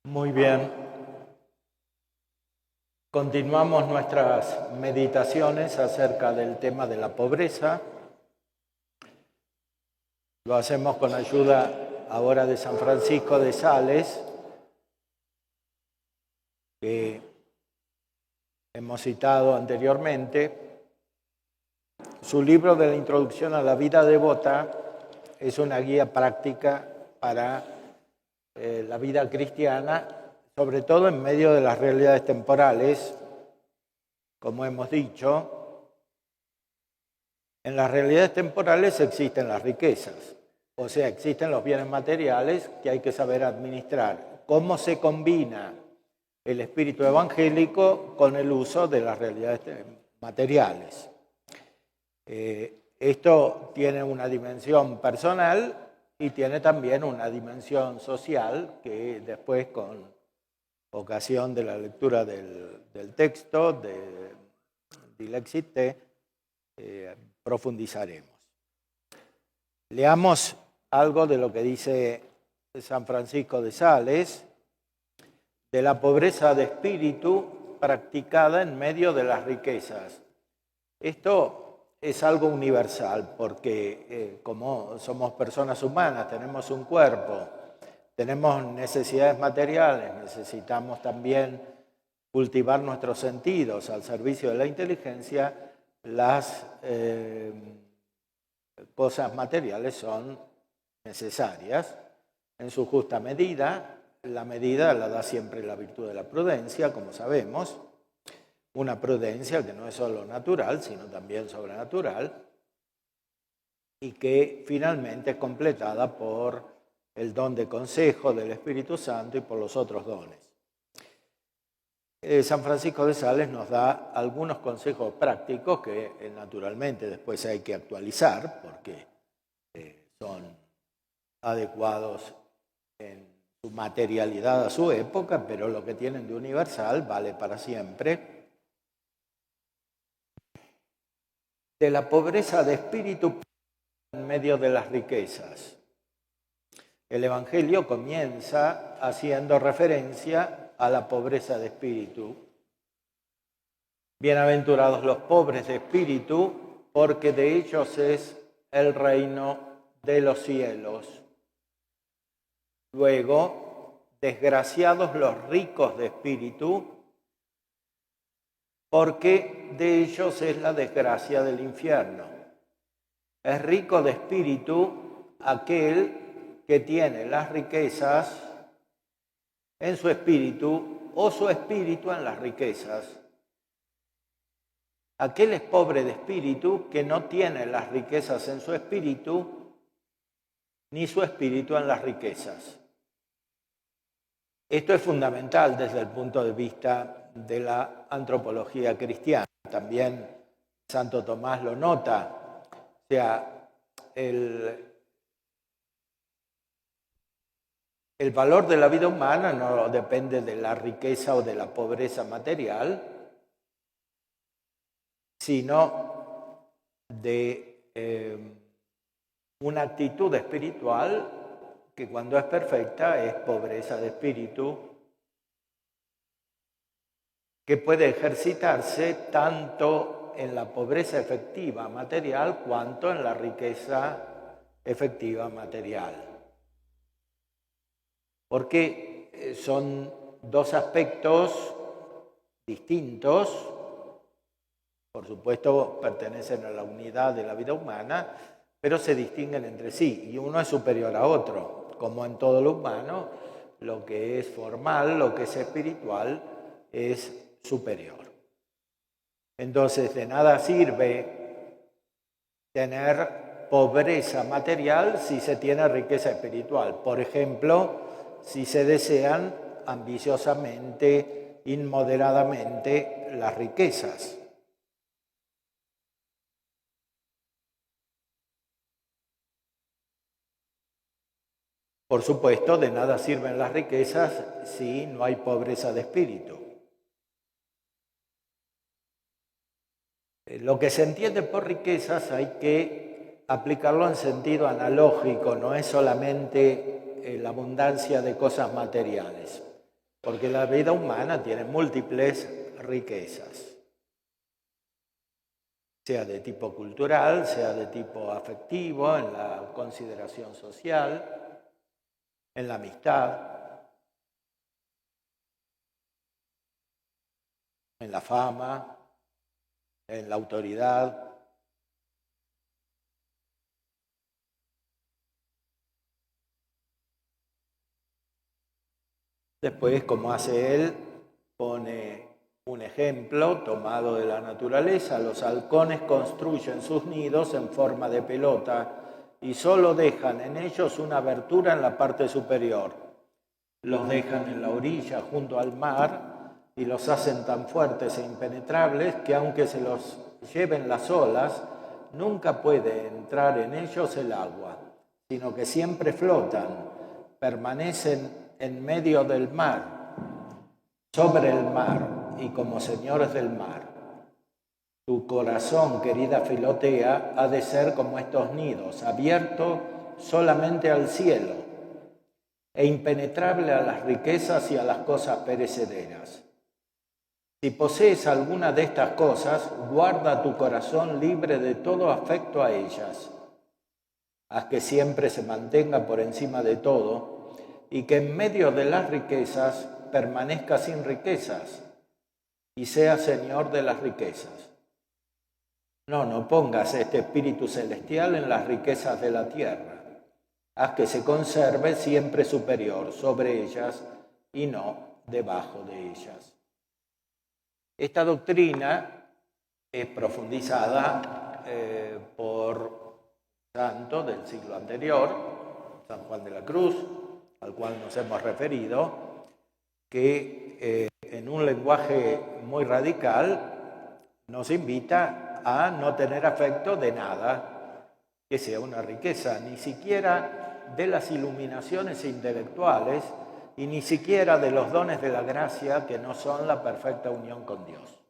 Muy bien. Continuamos nuestras meditaciones acerca del tema de la pobreza. Lo hacemos con ayuda ahora de San Francisco de Sales, que hemos citado anteriormente. Su libro de la Introducción a la vida devota es una guía práctica para la vida cristiana, sobre todo en medio de las realidades temporales. Como hemos dicho, en las realidades temporales existen las riquezas, o sea, existen los bienes materiales que hay que saber administrar. ¿Cómo se combina el espíritu evangélico con el uso de las realidades materiales? Esto tiene una dimensión personal y tiene también una dimensión social que después, con ocasión de la lectura del texto de Dilexit, profundizaremos. Leamos algo de lo que dice San Francisco de Sales, de la pobreza de espíritu practicada en medio de las riquezas. Esto es algo universal porque como somos personas humanas, tenemos un cuerpo, tenemos necesidades materiales, necesitamos también cultivar nuestros sentidos al servicio de la inteligencia. Las cosas materiales son necesarias en su justa medida. La medida la da siempre la virtud de la prudencia, como sabemos. Una prudencia que no es solo natural, sino también sobrenatural, y que finalmente es completada por el don de consejo del Espíritu Santo y por los otros dones. San Francisco de Sales nos da algunos consejos prácticos que naturalmente después hay que actualizar porque son adecuados en su materialidad a su época, pero lo que tienen de universal vale para siempre. De la pobreza de espíritu en medio de las riquezas. El Evangelio comienza haciendo referencia a la pobreza de espíritu. Bienaventurados los pobres de espíritu, porque de ellos es el reino de los cielos. Luego, desgraciados los ricos de espíritu, porque de ellos es la desgracia del infierno. Es rico de espíritu aquel que tiene las riquezas en su espíritu o su espíritu en las riquezas. Aquel es pobre de espíritu que no tiene las riquezas en su espíritu ni su espíritu en las riquezas. Esto es fundamental desde el punto de vista de la antropología cristiana. También Santo Tomás lo nota. O sea, el valor de la vida humana no depende de la riqueza o de la pobreza material, sino de una actitud espiritual que cuando es perfecta es pobreza de espíritu, que puede ejercitarse tanto en la pobreza efectiva material cuanto en la riqueza efectiva material. Porque son dos aspectos distintos, por supuesto pertenecen a la unidad de la vida humana, pero se distinguen entre sí y uno es superior a otro. Como en todo lo humano, lo que es formal, lo que es espiritual, es superior. Entonces, de nada sirve tener pobreza material si se tiene riqueza espiritual. Por ejemplo, si se desean ambiciosamente, inmoderadamente las riquezas. Por supuesto, de nada sirven las riquezas si no hay pobreza de espíritu. Lo que se entiende por riquezas hay que aplicarlo en sentido analógico, no es solamente la abundancia de cosas materiales. porque la vida humana tiene múltiples riquezas, sea de tipo cultural, sea de tipo afectivo, en la consideración social, en la amistad, en la fama, en la autoridad. Después, como hace él, pone un ejemplo tomado de la naturaleza. Los halcones construyen sus nidos en forma de pelota y solo dejan en ellos una abertura en la parte superior. Los dejan en la orilla junto al mar y los hacen tan fuertes e impenetrables que aunque se los lleven las olas, nunca puede entrar en ellos el agua, sino que siempre flotan, permanecen en medio del mar, sobre el mar y como señores del mar. Tu corazón, querida Filotea, ha de ser como estos nidos, abierto solamente al cielo e impenetrable a las riquezas y a las cosas perecederas. Si posees alguna de estas cosas, guarda tu corazón libre de todo afecto a ellas. Haz que siempre se mantenga por encima de todo y que en medio de las riquezas permanezca sin riquezas y sea señor de las riquezas. No pongas este espíritu celestial en las riquezas de la tierra. Haz que se conserve siempre superior sobre ellas y no debajo de ellas. Esta doctrina es profundizada por santo del siglo anterior, San Juan de la Cruz, al cual nos hemos referido, que en un lenguaje muy radical nos invita a no tener afecto de nada que sea una riqueza, ni siquiera de las iluminaciones intelectuales y ni siquiera de los dones de la gracia que no son la perfecta unión con Dios.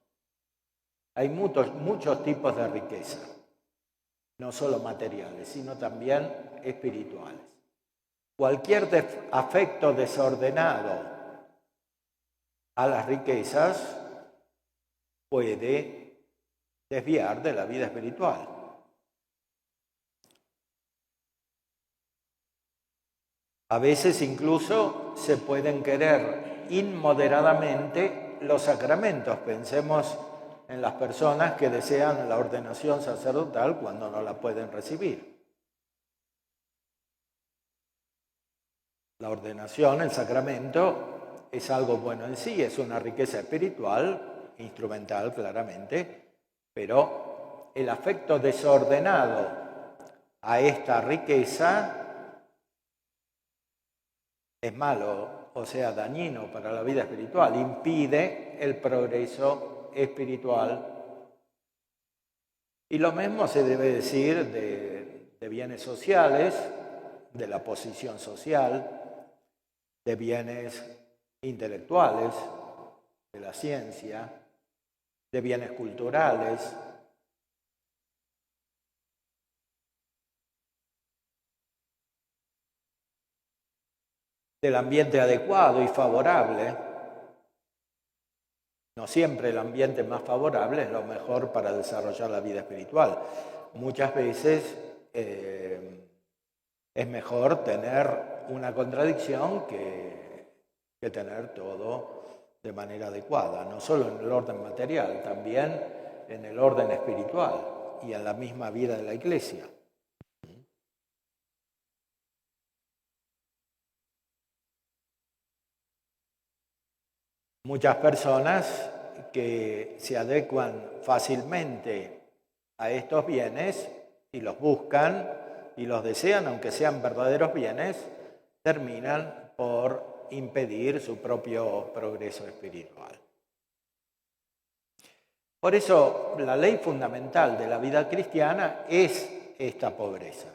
Hay muchos tipos de riqueza, no solo materiales, sino también espirituales. Cualquier afecto desordenado a las riquezas puede desviar de la vida espiritual. A veces incluso se pueden querer inmoderadamente los sacramentos. Pensemos en las personas que desean la ordenación sacerdotal cuando no la pueden recibir. La ordenación, el sacramento, es algo bueno en sí, es una riqueza espiritual, instrumental claramente, pero el afecto desordenado a esta riqueza es malo, o sea, dañino para la vida espiritual, impide el progreso espiritual. Y lo mismo se debe decir de bienes sociales, de la posición social, de bienes intelectuales, de la ciencia, de bienes culturales. Del ambiente adecuado y favorable. No siempre el ambiente más favorable es lo mejor para desarrollar la vida espiritual. Muchas veces es mejor tener una contradicción que tener todo de manera adecuada, no solo en el orden material, también en el orden espiritual y en la misma vida de la Iglesia. Muchas personas que se adecuan fácilmente a estos bienes y los buscan y los desean, aunque sean verdaderos bienes, terminan por impedir su propio progreso espiritual. Por eso, la ley fundamental de la vida cristiana es esta pobreza.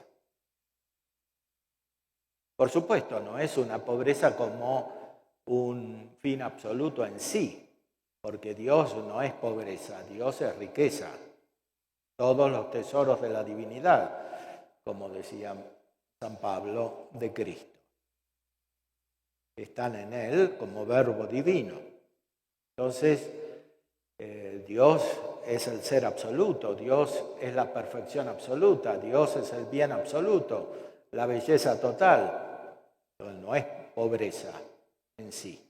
Por supuesto, no es una pobreza como un fin absoluto en sí, porque Dios no es pobreza, Dios es riqueza. Todos los tesoros de la divinidad, como decía San Pablo, de Cristo. están en él como verbo divino. Entonces, Dios es el ser absoluto, Dios es la perfección absoluta, Dios es el bien absoluto, la belleza total. Entonces, no es pobreza en sí.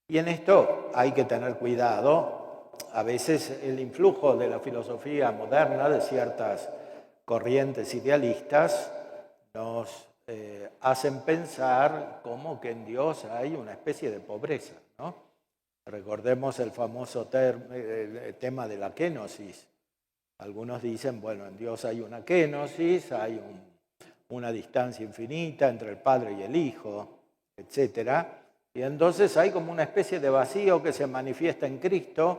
Y en esto hay que tener cuidado. A veces el influjo de la filosofía moderna, de ciertas corrientes idealistas, nos hacen pensar como que en Dios hay una especie de pobreza, ¿no? Recordemos el famoso tema de la kenosis. Algunos dicen, bueno, en Dios hay una kenosis, hay una distancia infinita entre el Padre y el Hijo, etc. Y entonces hay como una especie de vacío que se manifiesta en Cristo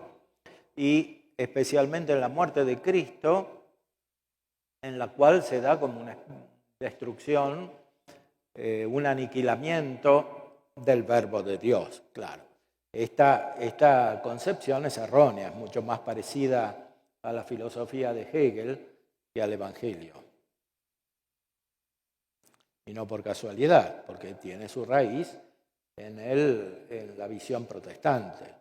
y especialmente en la muerte de Cristo, en la cual se da como una destrucción, un aniquilamiento del verbo de Dios, claro. Esta concepción es errónea, es mucho más parecida a la filosofía de Hegel que al Evangelio. Y no por casualidad, porque tiene su raíz en la visión protestante,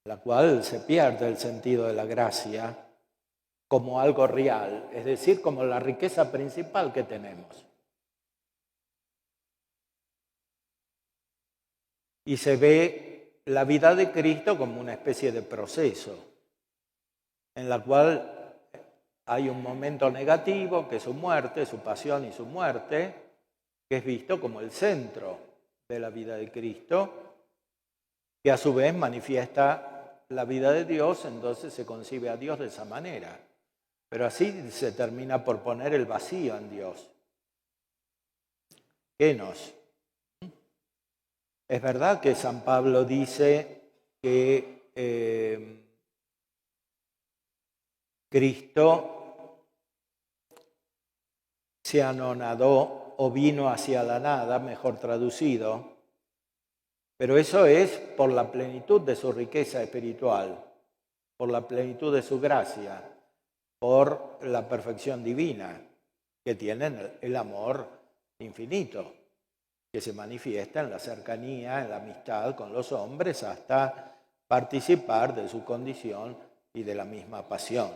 la cual se pierde el sentido de la gracia como algo real, es decir, como la riqueza principal que tenemos. Y se ve la vida de Cristo como una especie de proceso, en la cual hay un momento negativo, que es su muerte, su pasión y su muerte, que es visto como el centro de la vida de Cristo, que a su vez manifiesta la vida de Dios, entonces se concibe a Dios de esa manera. Pero así se termina por poner el vacío en Dios. Kenos. Es verdad que San Pablo dice que Cristo se anonadó o vino hacia la nada, mejor traducido, pero eso es por la plenitud de su riqueza espiritual, por la plenitud de su gracia, por la perfección divina que tiene el amor infinito, que se manifiesta en la cercanía, en la amistad con los hombres, hasta participar de su condición y de la misma pasión.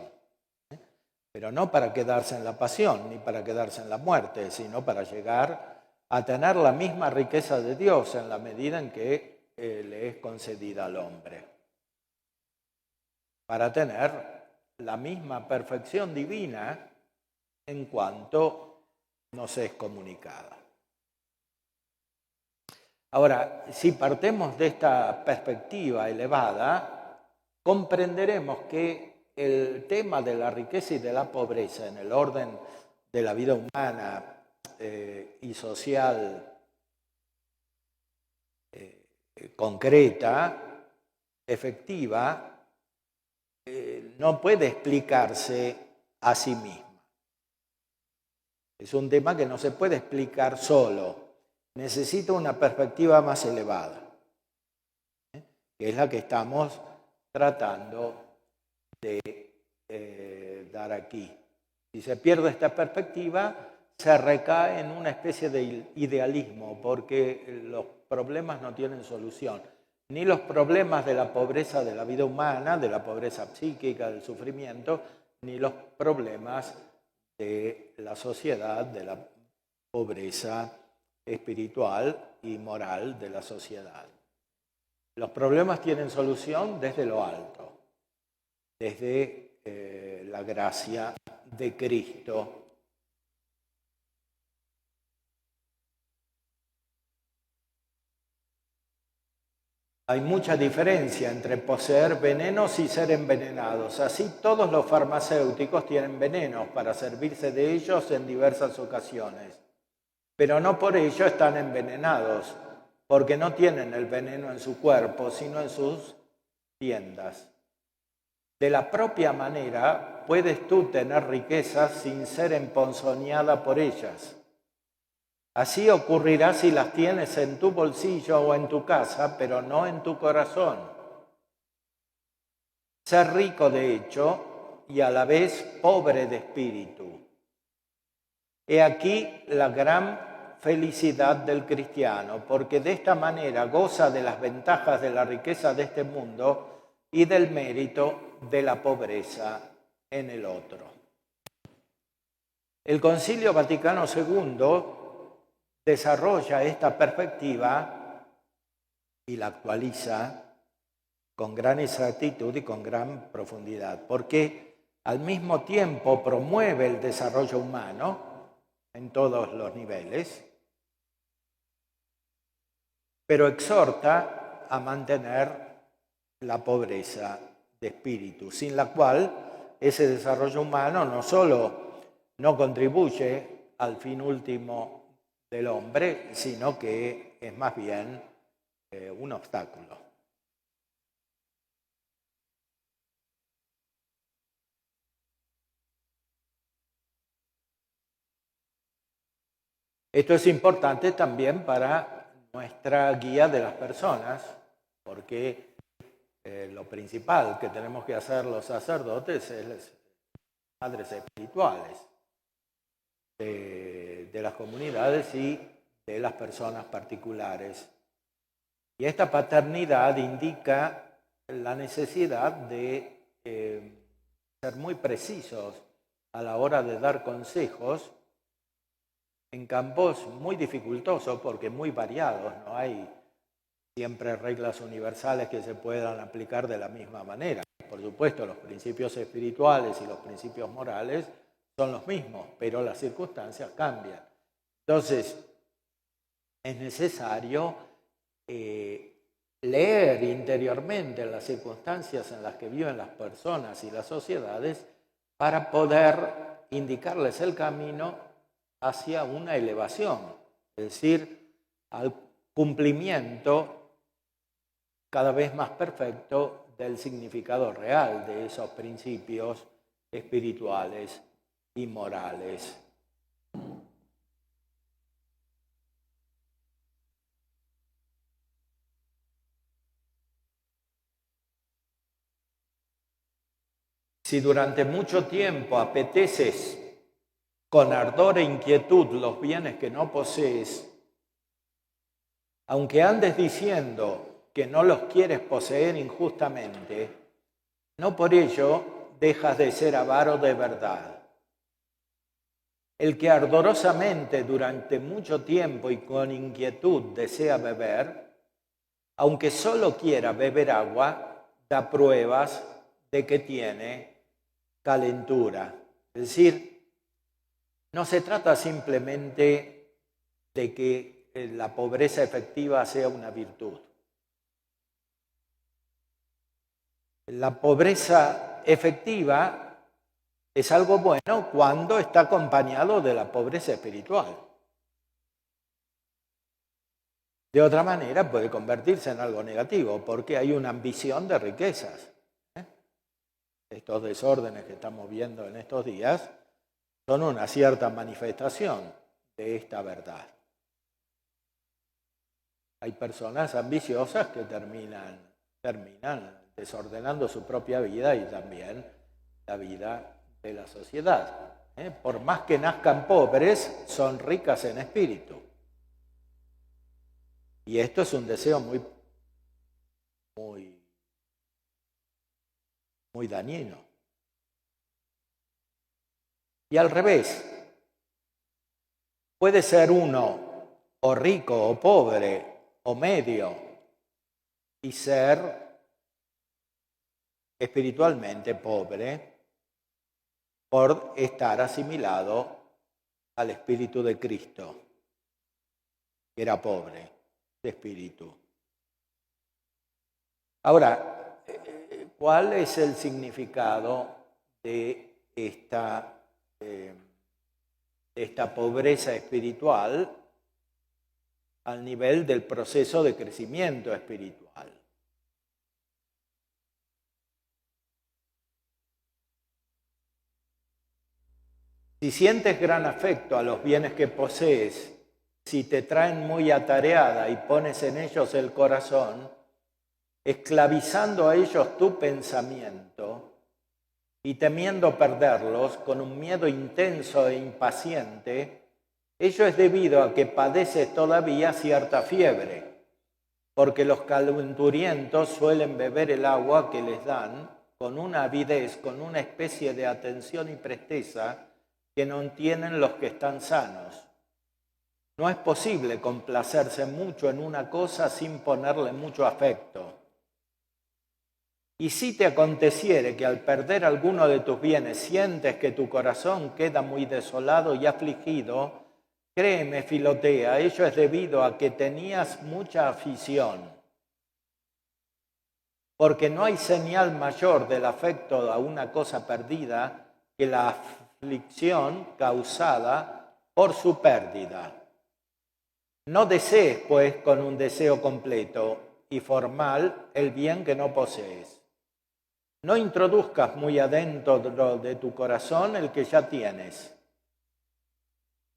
Pero no para quedarse en la pasión, ni para quedarse en la muerte, sino para llegar a tener la misma riqueza de Dios en la medida en que le es concedida al hombre. Para tener la misma perfección divina en cuanto nos es comunicada. Ahora, si partimos de esta perspectiva elevada, comprenderemos que el tema de la riqueza y de la pobreza en el orden de la vida humana y social concreta, efectiva, no puede explicarse a sí misma. Es un tema que no se puede explicar solo. Necesita una perspectiva más elevada, que es la que estamos tratando de dar aquí. Si se pierde esta perspectiva, se recae en una especie de idealismo, porque los problemas no tienen solución. Ni los problemas de la pobreza de la vida humana, de la pobreza psíquica, del sufrimiento, ni los problemas de la sociedad, de la pobreza espiritual y moral de la sociedad. Los problemas tienen solución desde lo alto, desde la gracia de Cristo. Hay mucha diferencia entre poseer venenos y ser envenenados. Así todos los farmacéuticos tienen venenos para servirse de ellos en diversas ocasiones. Pero no por ello están envenenados, porque no tienen el veneno en su cuerpo, sino en sus tiendas. De la propia manera, puedes tú tener riquezas sin ser emponzoñada por ellas. Así ocurrirá si las tienes en tu bolsillo o en tu casa, pero no en tu corazón. Ser rico de hecho y a la vez pobre de espíritu. He aquí la gran felicidad del cristiano, porque de esta manera goza de las ventajas de la riqueza de este mundo y del mérito de la pobreza en el otro. El Concilio Vaticano II desarrolla esta perspectiva y la actualiza con gran exactitud y con gran profundidad, porque al mismo tiempo promueve el desarrollo humano en todos los niveles, pero exhorta a mantener la pobreza de espíritu, sin la cual ese desarrollo humano no solo no contribuye al fin último del hombre, sino que es más bien un obstáculo. Esto es importante también para nuestra guía de las personas, porque lo principal que tenemos que hacer los sacerdotes es padres espirituales de las comunidades y de las personas particulares. Y esta paternidad indica la necesidad de ser muy precisos a la hora de dar consejos en campos muy dificultosos porque muy variados, no hay siempre reglas universales que se puedan aplicar de la misma manera. Por supuesto, los principios espirituales y los principios morales son los mismos, pero las circunstancias cambian. Entonces, es necesario leer interiormente las circunstancias en las que viven las personas y las sociedades para poder indicarles el camino hacia una elevación, es decir, al cumplimiento cada vez más perfecto del significado real de esos principios espirituales y morales. Si durante mucho tiempo apeteces con ardor e inquietud los bienes que no posees, aunque andes diciendo que no los quieres poseer injustamente, no por ello dejas de ser avaro de verdad. El que ardorosamente durante mucho tiempo y con inquietud desea beber, aunque solo quiera beber agua, da pruebas de que tiene calentura. Es decir, no se trata simplemente de que la pobreza efectiva sea una virtud. La pobreza efectiva es algo bueno cuando está acompañado de la pobreza espiritual. De otra manera puede convertirse en algo negativo porque hay una ambición de riquezas. Estos desórdenes que estamos viendo en estos días son una cierta manifestación de esta verdad. Hay personas ambiciosas que terminan desordenando su propia vida y también la vida de la sociedad. Por más que nazcan pobres, son ricas en espíritu. Y esto es un deseo muy dañino. Y al revés, puede ser uno o rico o pobre o medio y ser espiritualmente pobre por estar asimilado al Espíritu de Cristo, que era pobre de espíritu. Ahora, ¿cuál es el significado de esta pobreza espiritual al nivel del proceso de crecimiento espiritual? Si sientes gran afecto a los bienes que posees, si te traen muy atareada y pones en ellos el corazón, esclavizando a ellos tu pensamiento y temiendo perderlos con un miedo intenso e impaciente, Ello es debido a que padeces todavía cierta fiebre, porque los calenturientos suelen beber el agua que les dan con una avidez, con una especie de atención y presteza que no tienen los que están sanos. No es posible complacerse mucho en una cosa sin ponerle mucho afecto. Y si te aconteciere que al perder alguno de tus bienes sientes que tu corazón queda muy desolado y afligido, créeme, Filotea, ello es debido a que tenías mucha afición. Porque no hay señal mayor del afecto a una cosa perdida que la aflicción causada por su pérdida. No desees, pues, con un deseo completo y formal el bien que no posees. No introduzcas muy adentro de tu corazón el que ya tienes.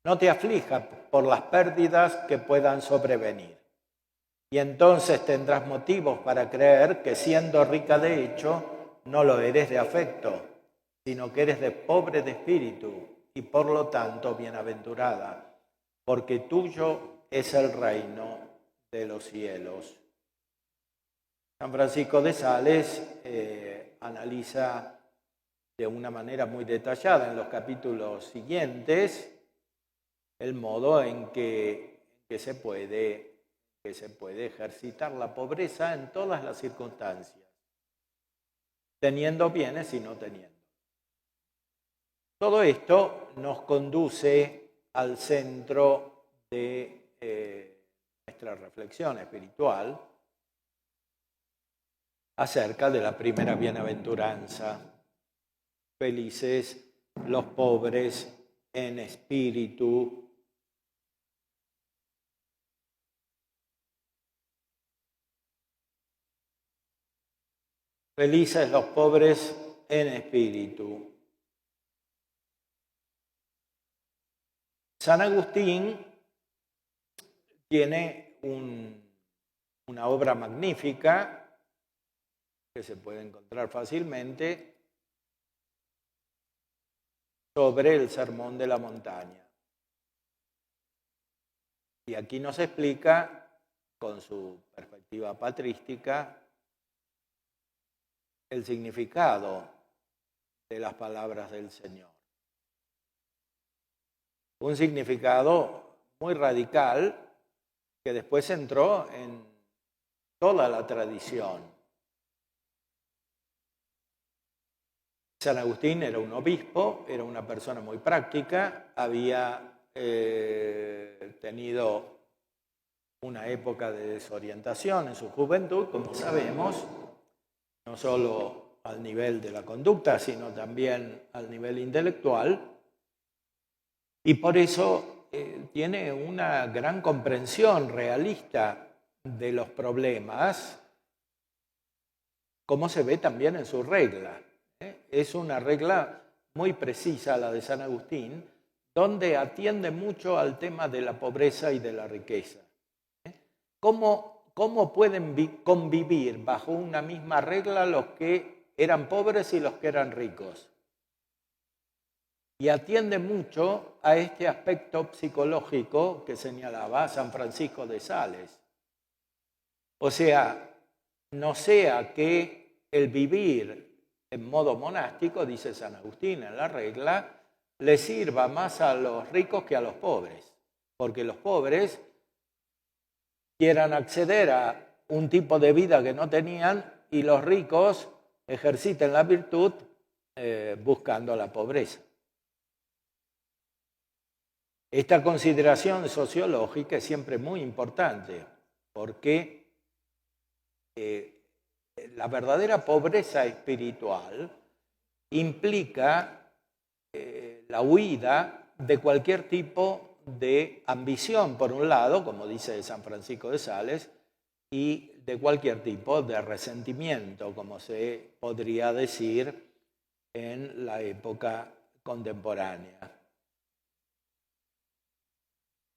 No te aflijas por las pérdidas que puedan sobrevenir. Y entonces tendrás motivos para creer que siendo rica de hecho, no lo eres de afecto, sino que eres de pobre de espíritu y por lo tanto bienaventurada, porque tuyo es el reino de los cielos. San Francisco de Sales analiza de una manera muy detallada en los capítulos siguientes el modo en que se puede ejercitar la pobreza en todas las circunstancias, teniendo bienes y no teniendo. Todo esto nos conduce al centro de nuestra reflexión espiritual acerca de la primera bienaventuranza. Felices los pobres en espíritu. Felices los pobres en espíritu. San Agustín tiene una obra magnífica que se puede encontrar fácilmente sobre el Sermón de la Montaña. Y aquí nos explica, con su perspectiva patrística, el significado de las palabras del Señor. Un significado muy radical que después entró en toda la tradición. San Agustín era un obispo, era una persona muy práctica, había tenido una época de desorientación en su juventud, como sabemos, no solo al nivel de la conducta, sino también al nivel intelectual, y por eso tiene una gran comprensión realista de los problemas, como se ve también en su regla. Es una regla muy precisa, la de San Agustín, donde atiende mucho al tema de la pobreza y de la riqueza. ¿Cómo pueden convivir bajo una misma regla los que eran pobres y los que eran ricos? Y atiende mucho a este aspecto psicológico que señalaba San Francisco de Sales. O sea, no sea que el vivir en modo monástico, dice San Agustín en la regla, le sirva más a los ricos que a los pobres, porque los pobres quieran acceder a un tipo de vida que no tenían y los ricos ejerciten la virtud buscando la pobreza. Esta consideración sociológica es siempre muy importante porque la verdadera pobreza espiritual implica la huida de cualquier tipo de ambición, por un lado, como dice San Francisco de Sales, y de cualquier tipo de resentimiento, como se podría decir en la época contemporánea.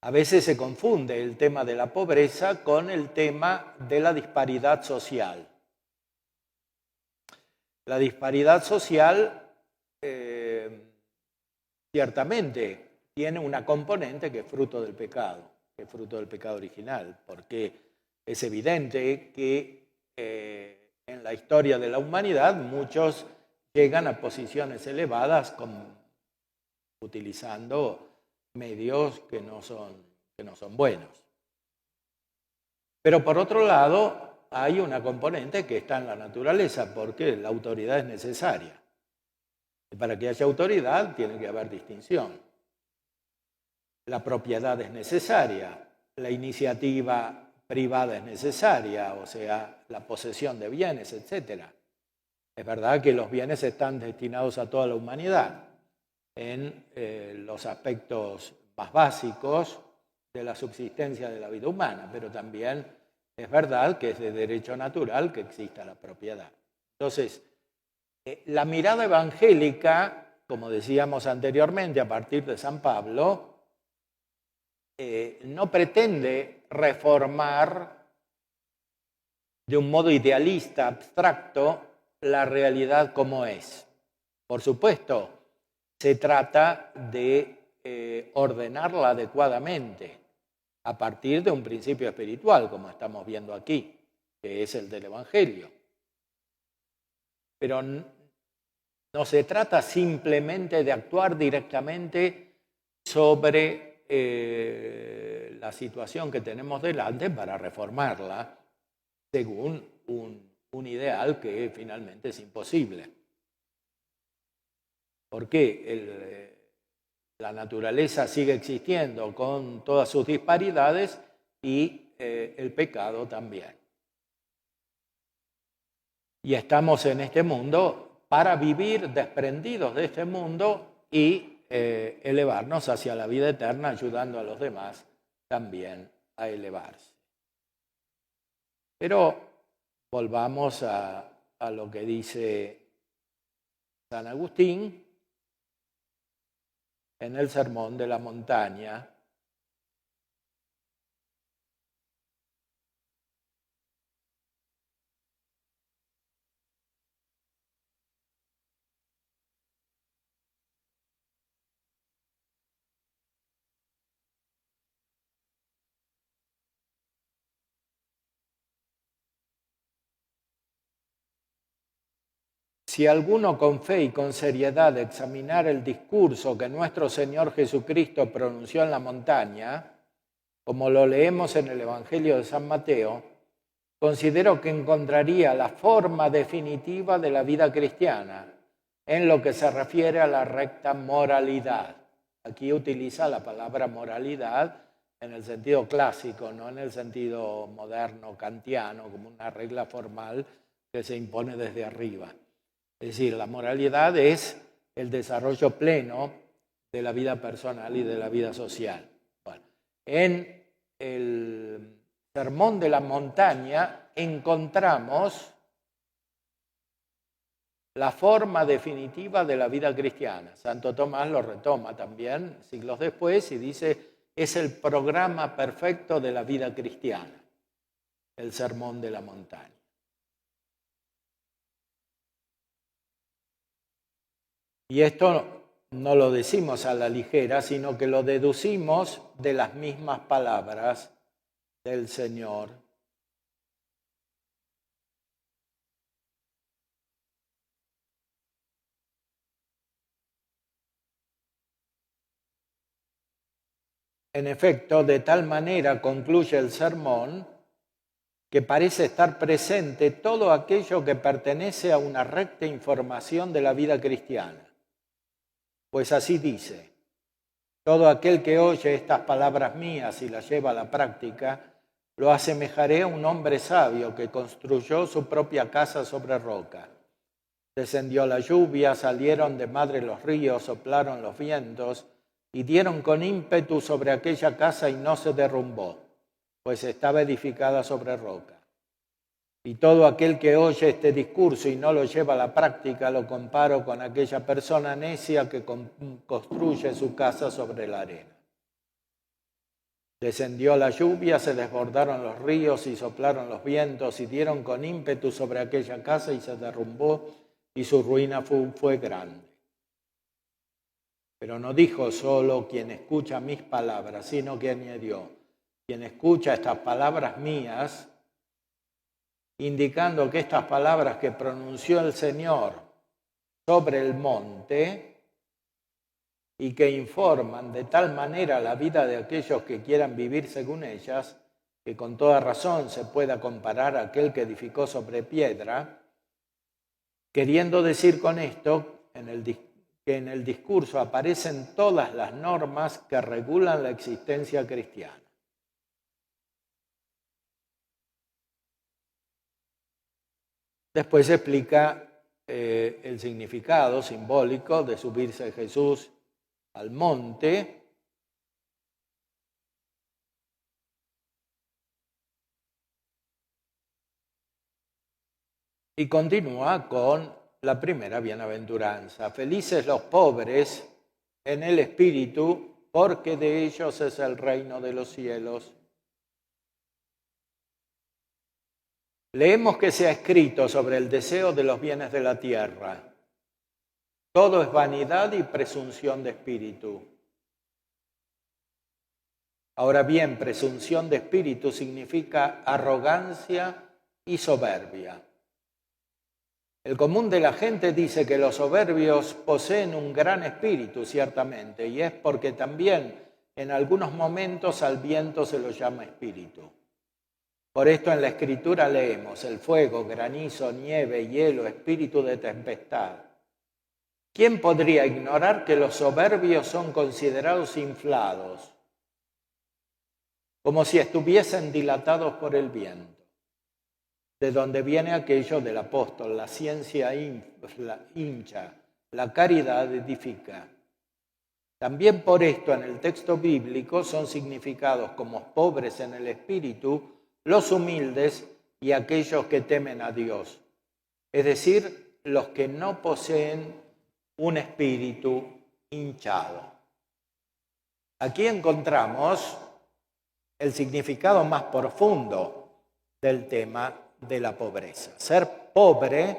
A veces se confunde el tema de la pobreza con el tema de la disparidad social. La disparidad social ciertamente tiene una componente que es fruto del pecado, que es fruto del pecado original, porque es evidente que en la historia de la humanidad muchos llegan a posiciones elevadas utilizando medios que no son buenos. Pero por otro lado, hay una componente que está en la naturaleza, porque la autoridad es necesaria. Y para que haya autoridad tiene que haber distinción. La propiedad es necesaria, la iniciativa privada es necesaria, o sea, la posesión de bienes, etc. Es verdad que los bienes están destinados a toda la humanidad en los aspectos más básicos de la subsistencia de la vida humana, pero también es verdad que es de derecho natural que exista la propiedad. Entonces, la mirada evangélica, como decíamos anteriormente, a partir de San Pablo, no pretende reformar de un modo idealista, abstracto, la realidad como es. Por supuesto, se trata de ordenarla adecuadamente a partir de un principio espiritual, como estamos viendo aquí, que es el del Evangelio. Pero no se trata simplemente de actuar directamente sobre la situación que tenemos delante para reformarla según un ideal que finalmente es imposible. Porque la naturaleza sigue existiendo con todas sus disparidades y el pecado también. Y estamos en este mundo para vivir desprendidos de este mundo y elevarnos hacia la vida eterna, ayudando a los demás también a elevarse. Pero volvamos a lo que dice San Agustín en el Sermón de la Montaña. Si alguno con fe y con seriedad examinar el discurso que nuestro Señor Jesucristo pronunció en la montaña, como lo leemos en el Evangelio de San Mateo, considero que encontraría la forma definitiva de la vida cristiana en lo que se refiere a la recta moralidad. Aquí utiliza la palabra moralidad en el sentido clásico, no en el sentido moderno, kantiano, como una regla formal que se impone desde arriba. Es decir, la moralidad es el desarrollo pleno de la vida personal y de la vida social. Bueno, en el Sermón de la Montaña encontramos la forma definitiva de la vida cristiana. Santo Tomás lo retoma también siglos después y dice, es el programa perfecto de la vida cristiana, el Sermón de la Montaña. Y esto no lo decimos a la ligera, sino que lo deducimos de las mismas palabras del Señor. En efecto, de tal manera concluye el sermón que parece estar presente todo aquello que pertenece a una recta información de la vida cristiana. Pues así dice, todo aquel que oye estas palabras mías y las lleva a la práctica, lo asemejaré a un hombre sabio que construyó su propia casa sobre roca. Descendió la lluvia, salieron de madre los ríos, soplaron los vientos y dieron con ímpetu sobre aquella casa y no se derrumbó, pues estaba edificada sobre roca. Y todo aquel que oye este discurso y no lo lleva a la práctica, lo comparo con aquella persona necia que construye su casa sobre la arena. Descendió la lluvia, se desbordaron los ríos y soplaron los vientos y dieron con ímpetu sobre aquella casa y se derrumbó y su ruina fue grande. Pero no dijo solo quien escucha mis palabras, sino que añadió, quien escucha estas palabras mías, indicando que estas palabras que pronunció el Señor sobre el monte y que informan de tal manera la vida de aquellos que quieran vivir según ellas, que con toda razón se pueda comparar a aquel que edificó sobre piedra, queriendo decir con esto que en el discurso aparecen todas las normas que regulan la existencia cristiana. Después explica el significado simbólico de subirse Jesús al monte. Y continúa con la primera bienaventuranza. Felices los pobres en el espíritu, porque de ellos es el reino de los cielos. Leemos que se ha escrito sobre el deseo de los bienes de la tierra. Todo es vanidad y presunción de espíritu. Ahora bien, presunción de espíritu significa arrogancia y soberbia. El común de la gente dice que los soberbios poseen un gran espíritu, ciertamente, y es porque también en algunos momentos al viento se lo llama espíritu. Por esto en la Escritura leemos el fuego, granizo, nieve, hielo, espíritu de tempestad. ¿Quién podría ignorar que los soberbios son considerados inflados, como si estuviesen dilatados por el viento? De donde viene aquello del apóstol, la ciencia hincha, la caridad edifica. También por esto en el texto bíblico son significados como pobres en el espíritu, los humildes y aquellos que temen a Dios, es decir, los que no poseen un espíritu hinchado. Aquí encontramos el significado más profundo del tema de la pobreza. Ser pobre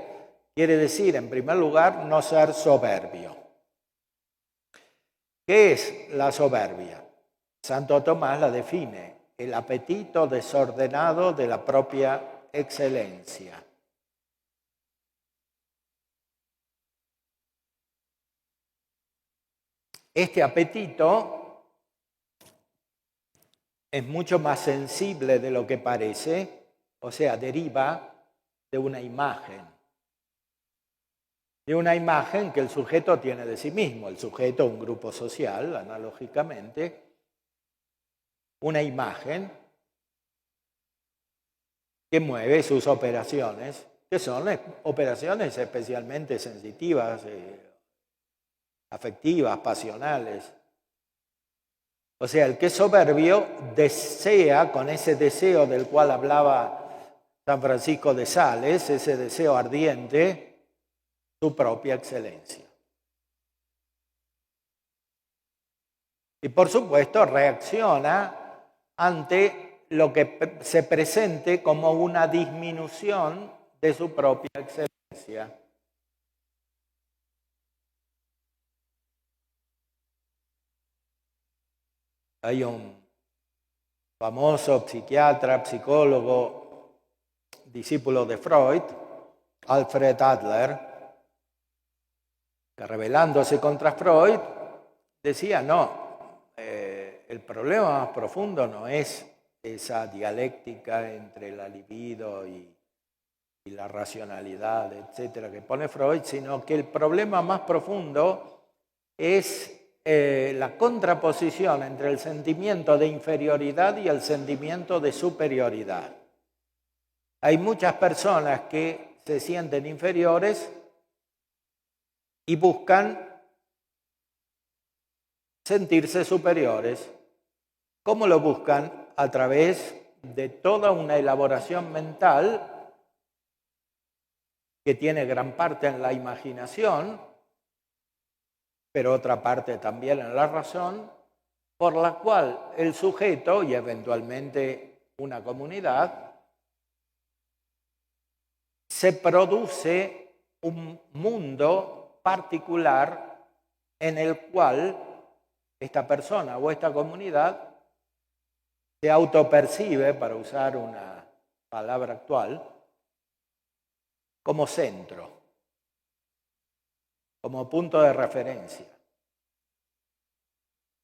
quiere decir, en primer lugar, no ser soberbio. ¿Qué es la soberbia? Santo Tomás la define, el apetito desordenado de la propia excelencia. Este apetito es mucho más sensible de lo que parece, o sea, deriva de una imagen que el sujeto tiene de sí mismo. El sujeto, un grupo social, analógicamente, una imagen que mueve sus operaciones, que son operaciones especialmente sensitivas, afectivas, pasionales. O sea, el que es soberbio desea, con ese deseo del cual hablaba San Francisco de Sales, ese deseo ardiente, su propia excelencia. Y por supuesto reacciona ante lo que se presente como una disminución de su propia excelencia. Hay un famoso psiquiatra, psicólogo, discípulo de Freud, Alfred Adler, que rebelándose contra Freud decía, no, el problema más profundo no es esa dialéctica entre la libido y la racionalidad, etcétera, que pone Freud, sino que el problema más profundo es la contraposición entre el sentimiento de inferioridad y el sentimiento de superioridad. Hay muchas personas que se sienten inferiores y buscan sentirse superiores. ¿Cómo lo buscan? A través de toda una elaboración mental que tiene gran parte en la imaginación, pero otra parte también en la razón, por la cual el sujeto y eventualmente una comunidad se produce un mundo particular en el cual esta persona o esta comunidad se autopercibe, para usar una palabra actual, como centro, como punto de referencia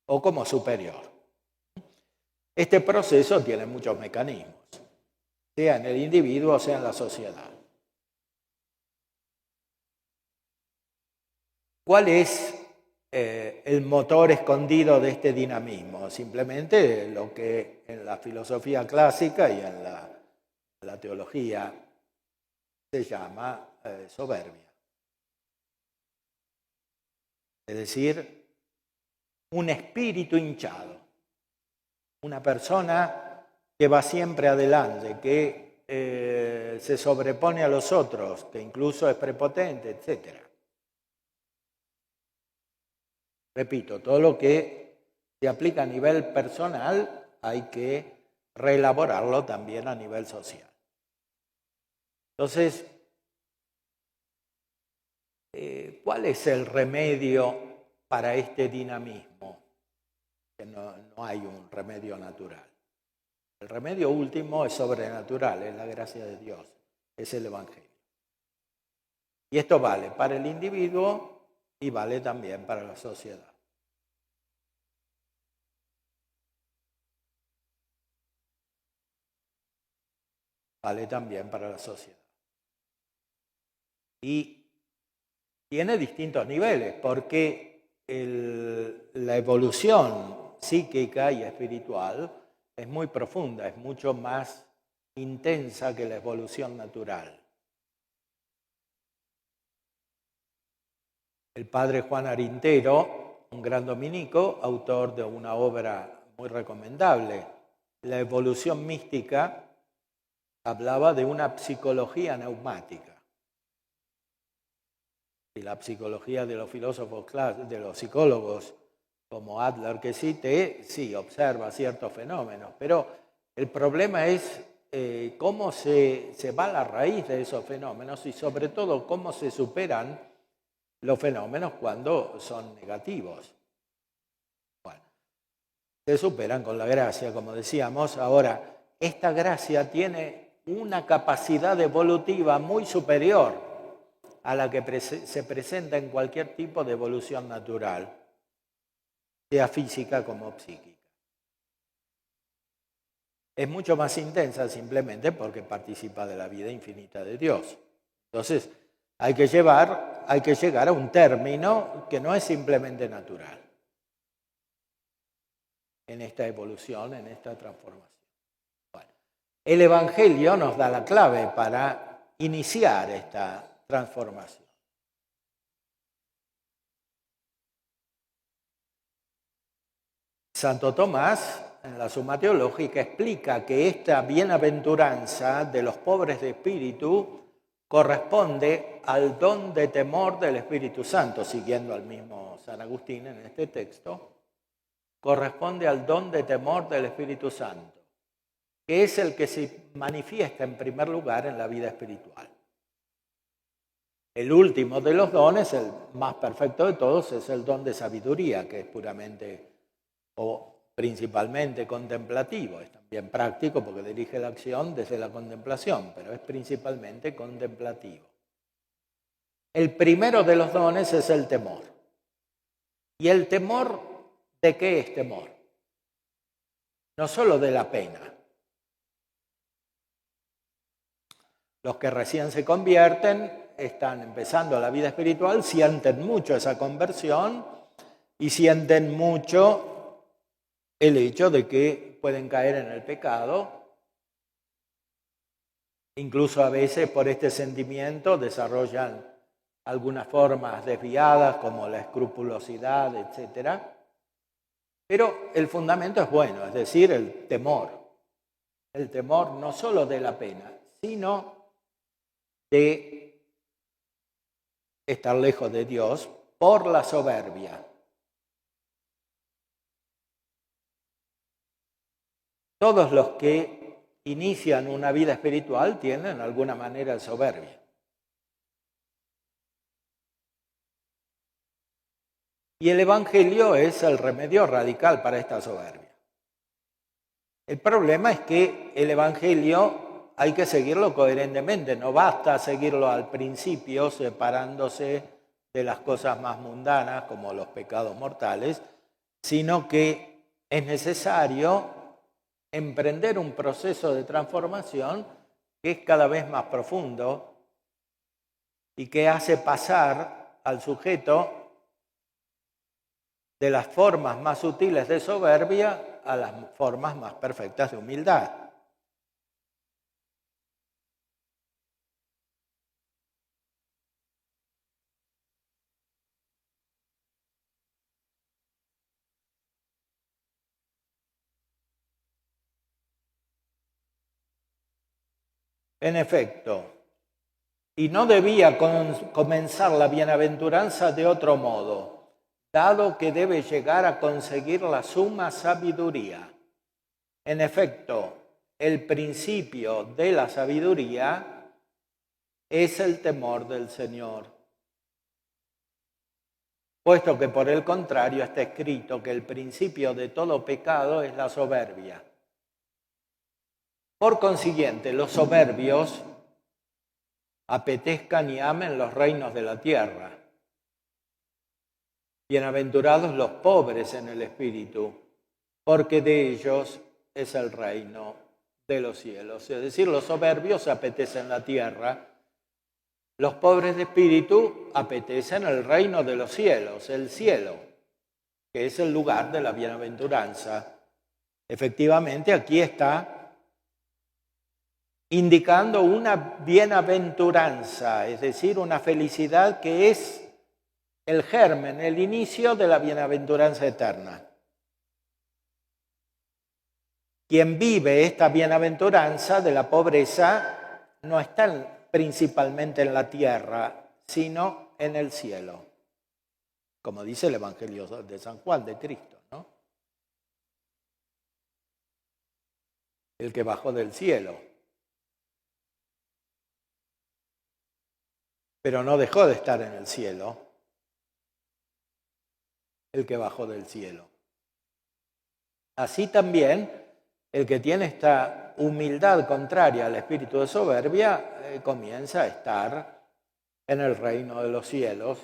o como superior. Este proceso tiene muchos mecanismos, sea en el individuo o sea en la sociedad. ¿Cuál es el motor escondido de este dinamismo? Simplemente lo que en la filosofía clásica y en la teología se llama soberbia. Es decir, un espíritu hinchado, una persona que va siempre adelante, que se sobrepone a los otros, que incluso es prepotente, etc. Repito, todo lo que se aplica a nivel personal hay que reelaborarlo también a nivel social. Entonces, ¿cuál es el remedio para este dinamismo? Que no hay un remedio natural. El remedio último es sobrenatural, es la gracia de Dios, es el Evangelio. Y esto vale para el individuo y vale también para la sociedad. Vale también para la sociedad. Y tiene distintos niveles, porque la evolución psíquica y espiritual es muy profunda, es mucho más intensa que la evolución natural. El padre Juan Arintero, un gran dominico, autor de una obra muy recomendable, La evolución mística, hablaba de una psicología neumática. Y la psicología de los filósofos, de los psicólogos, como Adler que cité, sí, observa ciertos fenómenos, pero el problema es cómo se va a la raíz de esos fenómenos y sobre todo cómo se superan los fenómenos cuando son negativos. Bueno, se superan con la gracia, como decíamos. Ahora, esta gracia tiene una capacidad evolutiva muy superior a la que se presenta en cualquier tipo de evolución natural, sea física como psíquica. Es mucho más intensa simplemente porque participa de la vida infinita de Dios. Entonces, hay que llegar a un término que no es simplemente natural en esta evolución, en esta transformación. Bueno, el Evangelio nos da la clave para iniciar esta transformación. Santo Tomás, en la Suma Teológica, explica que esta bienaventuranza de los pobres de espíritu corresponde al don de temor del Espíritu Santo, siguiendo al mismo San Agustín en este texto, corresponde al don de temor del Espíritu Santo, que es el que se manifiesta en primer lugar en la vida espiritual. El último de los dones, el más perfecto de todos, es el don de sabiduría, que es puramente o principalmente contemplativo. Es también práctico porque dirige la acción desde la contemplación, pero es principalmente contemplativo. El primero de los dones es el temor. ¿Y el temor de qué es temor? No solo de la pena. Los que recién se convierten, están empezando la vida espiritual, sienten mucho esa conversión y sienten mucho el hecho de que pueden caer en el pecado. Incluso a veces por este sentimiento desarrollan algunas formas desviadas como la escrupulosidad, etc. Pero el fundamento es bueno, es decir, el temor. El temor no solo de la pena, sino de estar lejos de Dios por la soberbia. Todos los que inician una vida espiritual tienen alguna manera de soberbia. Y el Evangelio es el remedio radical para esta soberbia. El problema es que el Evangelio hay que seguirlo coherentemente, no basta seguirlo al principio separándose de las cosas más mundanas como los pecados mortales, sino que es necesario emprender un proceso de transformación que es cada vez más profundo y que hace pasar al sujeto de las formas más sutiles de soberbia a las formas más perfectas de humildad. En efecto, y no debía comenzar la bienaventuranza de otro modo, dado que debe llegar a conseguir la suma sabiduría. En efecto, el principio de la sabiduría es el temor del Señor, puesto que por el contrario está escrito que el principio de todo pecado es la soberbia. Por consiguiente, los soberbios apetezcan y amen los reinos de la tierra. Bienaventurados los pobres en el espíritu, porque de ellos es el reino de los cielos. Es decir, los soberbios apetecen la tierra, los pobres de espíritu apetecen el reino de los cielos, el cielo, que es el lugar de la bienaventuranza. Efectivamente, aquí está indicando una bienaventuranza, es decir, una felicidad que es el germen, el inicio de la bienaventuranza eterna. Quien vive esta bienaventuranza de la pobreza no está principalmente en la tierra, sino en el cielo, como dice el Evangelio de San Juan de Cristo, ¿no? El que bajó del cielo. Pero no dejó de estar en el cielo, el que bajó del cielo. Así también, el que tiene esta humildad contraria al espíritu de soberbia, comienza a estar en el reino de los cielos.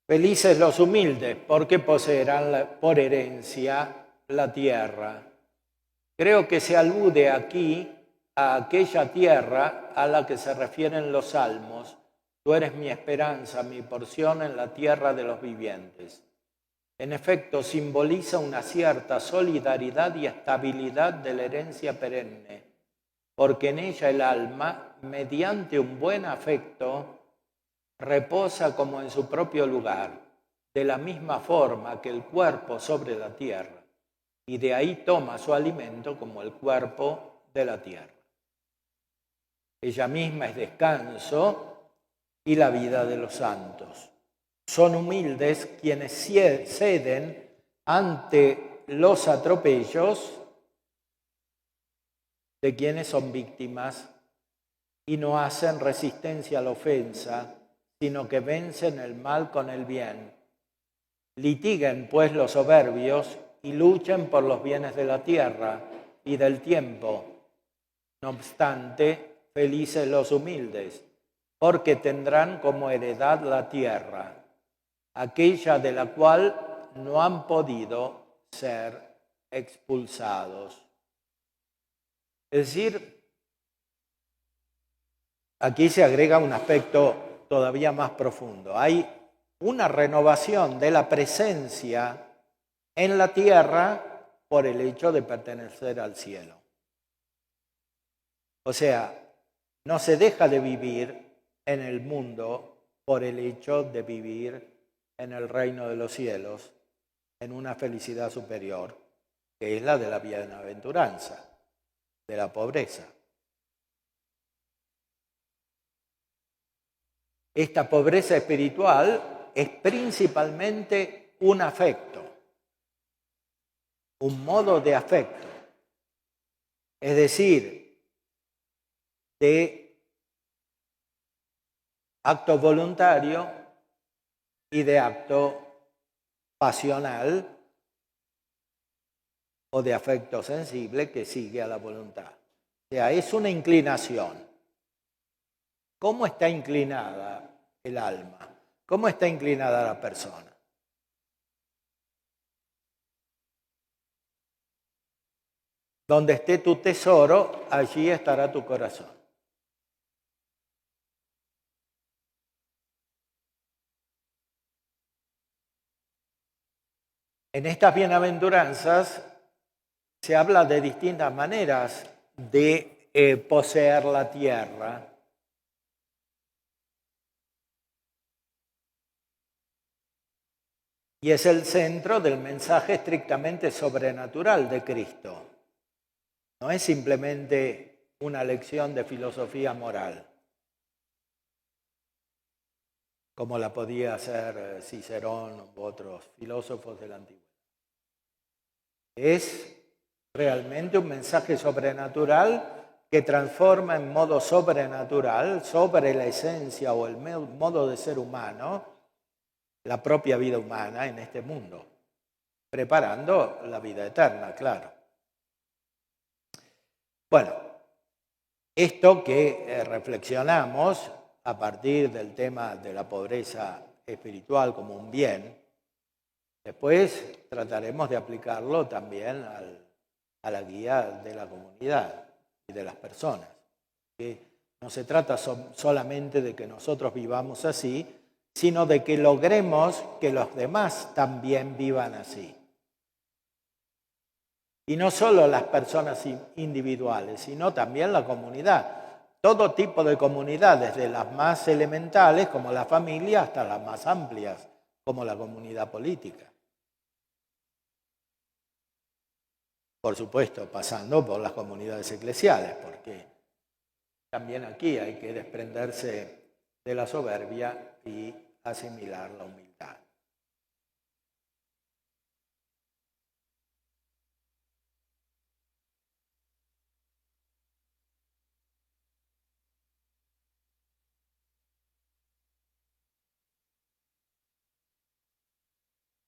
Felices los humildes, porque poseerán por herencia la tierra. Creo que se alude aquí a aquella tierra a la que se refieren los salmos. Tú eres mi esperanza, mi porción en la tierra de los vivientes. En efecto, simboliza una cierta solidaridad y estabilidad de la herencia perenne, porque en ella el alma, mediante un buen afecto, reposa como en su propio lugar, de la misma forma que el cuerpo sobre la tierra, y de ahí toma su alimento como el cuerpo de la tierra. Ella misma es descanso y la vida de los santos. Son humildes quienes ceden ante los atropellos de quienes son víctimas y no hacen resistencia a la ofensa, sino que vencen el mal con el bien. Litiguen, pues, los soberbios y luchen por los bienes de la tierra y del tiempo. No obstante, felices los humildes, porque tendrán como heredad la tierra, aquella de la cual no han podido ser expulsados. Es decir, aquí se agrega un aspecto todavía más profundo. Hay una renovación de la presencia en la tierra por el hecho de pertenecer al cielo. O sea, no se deja de vivir en el mundo por el hecho de vivir en el reino de los cielos, en una felicidad superior, que es la de la bienaventuranza, de la pobreza. Esta pobreza espiritual es principalmente un afecto, un modo de afecto, es decir, de acto voluntario y de acto pasional o de afecto sensible que sigue a la voluntad. O sea, es una inclinación. ¿Cómo está inclinada el alma? ¿Cómo está inclinada la persona? Donde esté tu tesoro, allí estará tu corazón. En estas bienaventuranzas se habla de distintas maneras de poseer la tierra. Y es el centro del mensaje estrictamente sobrenatural de Cristo. No es simplemente una lección de filosofía moral, como la podía hacer Cicerón u otros filósofos de la antigüedad. Es realmente un mensaje sobrenatural que transforma en modo sobrenatural, sobre la esencia o el modo de ser humano, la propia vida humana en este mundo, preparando la vida eterna, claro. Bueno, esto que reflexionamos a partir del tema de la pobreza espiritual como un bien, después trataremos de aplicarlo también a la guía de la comunidad y de las personas. Que no se trata solamente de que nosotros vivamos así, sino de que logremos que los demás también vivan así. Y no solo las personas individuales, sino también la comunidad. Todo tipo de comunidad, desde las más elementales, como la familia, hasta las más amplias, como la comunidad política. Por supuesto, pasando por las comunidades eclesiales, porque también aquí hay que desprenderse de la soberbia y asimilar la humildad.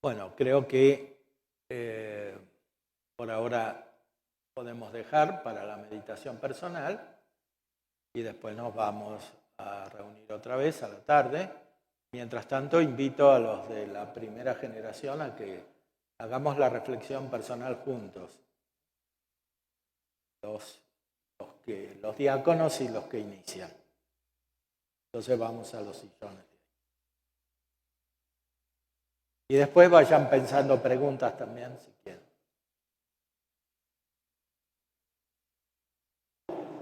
Bueno, creo que por ahora podemos dejar para la meditación personal y después nos vamos a reunir otra vez a la tarde. Mientras tanto, invito a los de la primera generación a que hagamos la reflexión personal juntos. Los diáconos y los que inician. Entonces vamos a los sillones. Y después vayan pensando preguntas también, si quieren.